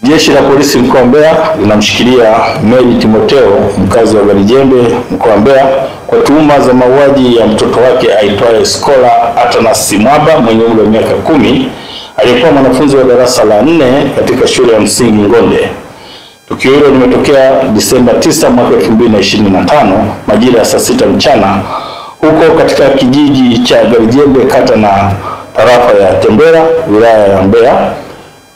Jeshi la Polisi mkoa wa Mbeya linamshikilia Mary Timotheo, mkazi wa Garijembe mkoa wa Mbeya, kwa tuhuma za mauaji ya mtoto wake aitwaye Scholar Atanas Mwaba mwenye umri wa miaka 10, aliyekuwa mwanafunzi wa darasa la 4 katika shule ya msingi Ngonde. Tukio hilo limetokea Disemba 9 mwaka 2025 majira ya saa 6 mchana huko katika kijiji cha Garijembe, kata na tarafa ya Tembera, wilaya ya Mbeya,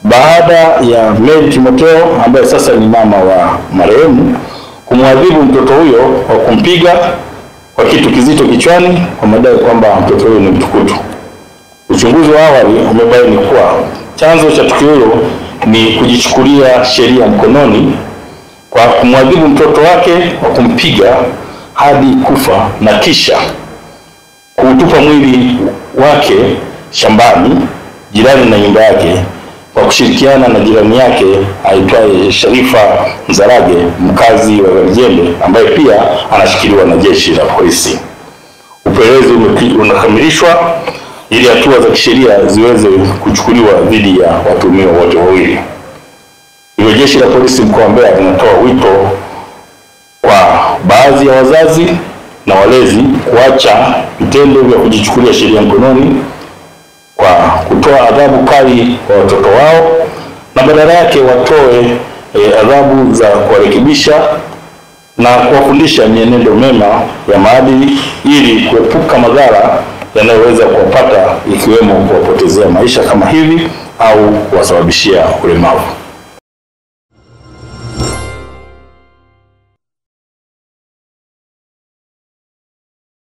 baada ya Mary Timotheo ambaye sasa ni mama wa marehemu kumwadhibu mtoto huyo kwa kumpiga kwa kitu kizito kichwani kwa madai kwamba mtoto huyo ni mtukutu. Uchunguzi wa awali umebaini kuwa chanzo cha tukio hilo ni kujichukulia sheria mkononi kwa kumwadhibu mtoto wake kwa kumpiga hadi kufa na kisha kuutupa mwili wake shambani jirani na nyumba yake kwa kushirikiana na jirani yake aitwaye Sharifa Nzarage, mkazi wa Garijembe, ambaye pia anashikiliwa na jeshi la polisi. Upelelezi unakamilishwa ili hatua za kisheria ziweze kuchukuliwa dhidi ya watuhumiwa wote wawili. Hivyo jeshi la polisi mkoa wa Mbeya linatoa wito kwa baadhi ya wazazi na walezi kuacha vitendo vya kujichukulia sheria mkononi kwa kutoa adhabu kali kwa watoto wao, na badala yake watoe adhabu za kuwarekebisha na kuwafundisha mienendo mema ya maadili ili kuepuka madhara yanayoweza kuwapata, ikiwemo kuwapotezea maisha kama hivi au kuwasababishia ulemavu.